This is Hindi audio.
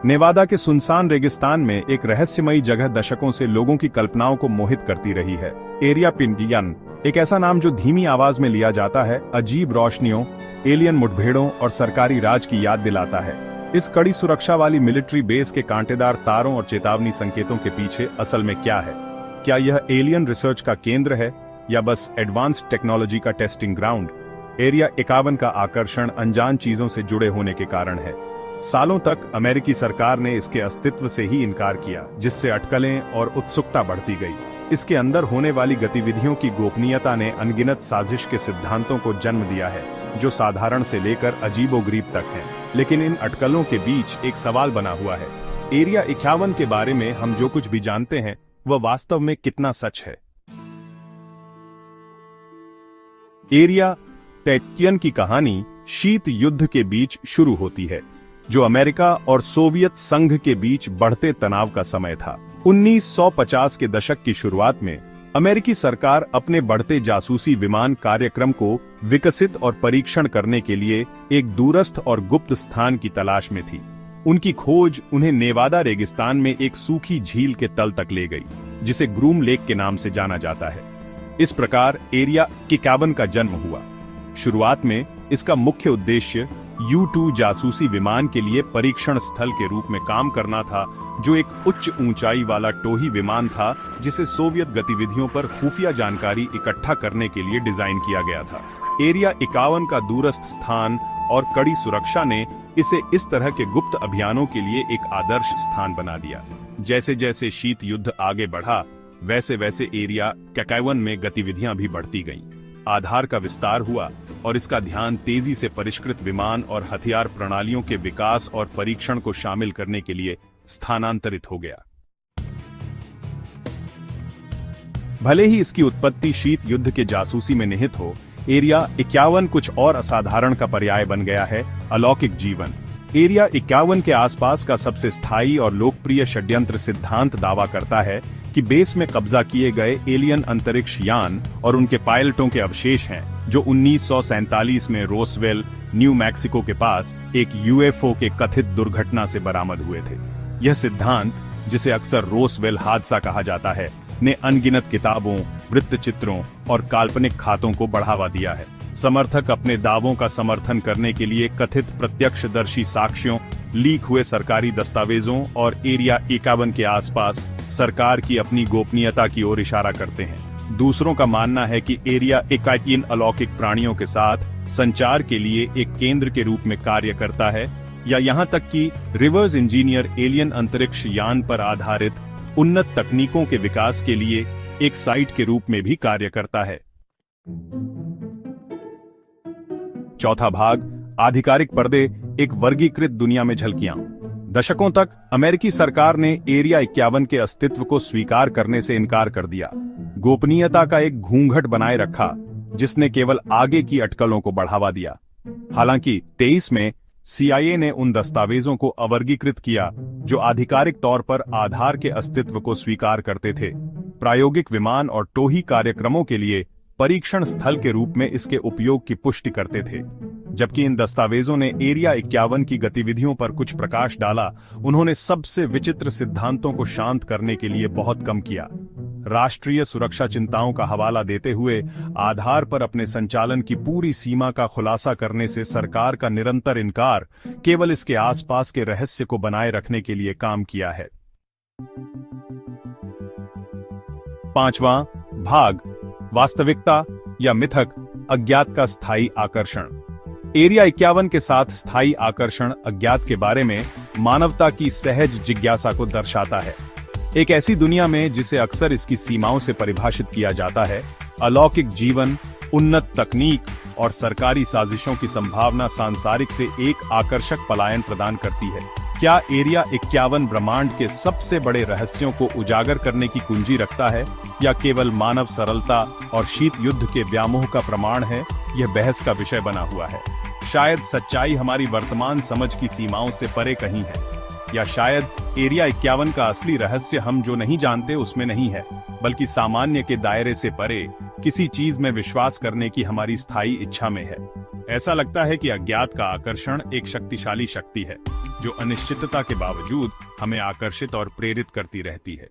नेवादा के सुनसान रेगिस्तान में एक रहस्यमयी जगह दशकों से लोगों की कल्पनाओं को मोहित करती रही है। एरिया 51 एक ऐसा नाम जो धीमी आवाज में लिया जाता है, अजीब रोशनियों, एलियन मुठभेड़ों और सरकारी राज की याद दिलाता है। इस कड़ी सुरक्षा वाली मिलिट्री बेस के कांटेदार तारों और चेतावनी संकेतों के पीछे असल में क्या है? क्या यह एलियन रिसर्च का केंद्र है या बस एडवांस्ड टेक्नोलॉजी का टेस्टिंग ग्राउंड? एरिया 51 का आकर्षण अनजान चीजों से जुड़े होने के कारण है। सालों तक अमेरिकी सरकार ने इसके अस्तित्व से ही इनकार किया, जिससे अटकलें और उत्सुकता बढ़ती गई। इसके अंदर होने वाली गतिविधियों की गोपनीयता ने अनगिनत साजिश के सिद्धांतों को जन्म दिया है, जो साधारण से लेकर अजीबोगरीब तक हैं। लेकिन इन अटकलों के बीच एक सवाल बना हुआ है। एरिया 51 के बारे में हम जो कुछ भी जानते हैं, वह वास्तव में कितना सच है? एरिया 51 की कहानी शीत युद्ध के बीच शुरू होती है, जो अमेरिका और सोवियत संघ के बीच बढ़ते तनाव का समय था। 1950 के दशक की शुरुआत में अमेरिकी सरकार अपने बढ़ते जासूसी विमान कार्यक्रम को विकसित और परीक्षण करने के लिए एक दूरस्थ और गुप्त स्थान की तलाश में थी। उनकी खोज उन्हें नेवादा रेगिस्तान में एक सूखी झील के तल तक ले गई, जिसे ग्रूम लेक के नाम से जाना जाता है। इस प्रकार एरिया 51 का जन्म हुआ। शुरुआत में इसका मुख्य उद्देश्य U-2 जासूसी विमान के लिए परीक्षण स्थल के रूप में काम करना था, जो एक उच्च ऊंचाई वाला टोही विमान था जिसे सोवियत गतिविधियों पर खुफिया जानकारी इकट्ठा करने के लिए डिजाइन किया गया था। एरिया 51 का दूरस्थ स्थान और कड़ी सुरक्षा ने इसे इस तरह के गुप्त अभियानों के लिए एक आदर्श स्थान बना दिया। जैसे जैसे शीत युद्ध आगे बढ़ा, वैसे वैसे एरिया 51 में गतिविधियां भी बढ़ती गईं। आधार का विस्तार हुआ और इसका ध्यान तेजी से परिष्कृत विमान और हथियार प्रणालियों के विकास और परीक्षण को शामिल करने के लिए स्थानांतरित हो गया। भले ही इसकी उत्पत्ति शीत युद्ध के जासूसी में निहित हो, एरिया 51 कुछ और असाधारण का पर्याय बन गया है: अलौकिक जीवन। एरिया 51 के आसपास का सबसे स्थायी और लोकप्रिय षड्यंत्र सिद्धांत दावा करता है कि बेस में कब्जा किए गए एलियन अंतरिक्ष यान और उनके पायलटों के अवशेष हैं, जो 1947 में रोसवेल, न्यू मैक्सिको के पास एक UFO के कथित दुर्घटना से बरामद हुए थे। यह सिद्धांत, जिसे अक्सर रोसवेल हादसा कहा जाता है, ने अनगिनत किताबों, वृत्तचित्रों और काल्पनिक खातों को बढ़ावा दिया है। समर्थक अपने दावों का समर्थन करने के लिए कथित प्रत्यक्षदर्शी साक्ष्यों, लीक हुए सरकारी दस्तावेजों और एरिया 51 के आसपास सरकार की अपनी गोपनीयता की ओर इशारा करते हैं। दूसरों का मानना है कि एरिया 51 अलौकिक प्राणियों के साथ संचार के लिए एक केंद्र के रूप में कार्य करता है, या यहां तक कि रिवर्स इंजीनियर एलियन अंतरिक्ष यान पर आधारित उन्नत तकनीकों के विकास के लिए एक साइट के रूप में भी कार्य करता है। चौथा भाग, आधिकारिक पर्दे, एक वर्गीकृत दुनिया में झलकियां। दशकों तक अमेरिकी सरकार ने एरिया 51 के अस्तित्व को स्वीकार करने से इनकार कर दिया। गोपनीयता का एक घूंघट बनाए रखा, जिसने केवल आगे की अटकलों को बढ़ावा दिया। हालांकि 23 में CIA ने उन दस्तावेजों को अवर्गीकृत किया जो आधिकारिक तौर पर आधार के अस्तित्व को स्वीकार करते थे। प्रायोगिक विमान और टोही कार्यक्रमों के लिए परीक्षण स्थल के रूप में इसके उपयोग की पुष्टि करते थे। जबकि इन दस्तावेजों ने एरिया 51 की गतिविधियों पर कुछ प्रकाश डाला, उन्होंने सबसे विचित्र सिद्धांतों को शांत करने के लिए बहुत कम किया। राष्ट्रीय सुरक्षा चिंताओं का हवाला देते हुए आधार पर अपने संचालन की पूरी सीमा का खुलासा करने से सरकार का निरंतर इनकार केवल इसके आसपास के रहस्य को बनाए रखने के लिए काम किया है। पांचवां भाग, वास्तविकता या मिथक, अज्ञात का स्थायी आकर्षण। एरिया 51 के साथ स्थायी आकर्षण अज्ञात के बारे में मानवता की सहज जिज्ञासा को दर्शाता है। एक ऐसी दुनिया में जिसे अक्सर इसकी सीमाओं से परिभाषित किया जाता है, अलौकिक जीवन, उन्नत तकनीक और सरकारी साजिशों की संभावना सांसारिक से एक आकर्षक पलायन प्रदान करती है। क्या एरिया 51 ब्रह्मांड के सबसे बड़े रहस्यों को उजागर करने की कुंजी रखता है, या केवल मानव सरलता और शीत युद्ध के व्यामोह का प्रमाण है? यह बहस का विषय बना हुआ है। शायद सच्चाई हमारी वर्तमान समझ की सीमाओं से परे कहीं है, या शायद एरिया 51 का असली रहस्य हम जो नहीं जानते उसमें नहीं है, बल्कि सामान्य के दायरे से परे किसी चीज में विश्वास करने की हमारी स्थायी इच्छा में है। ऐसा लगता है कि अज्ञात का आकर्षण एक शक्तिशाली शक्ति है जो अनिश्चितता के बावजूद हमें आकर्षित और प्रेरित करती रहती है।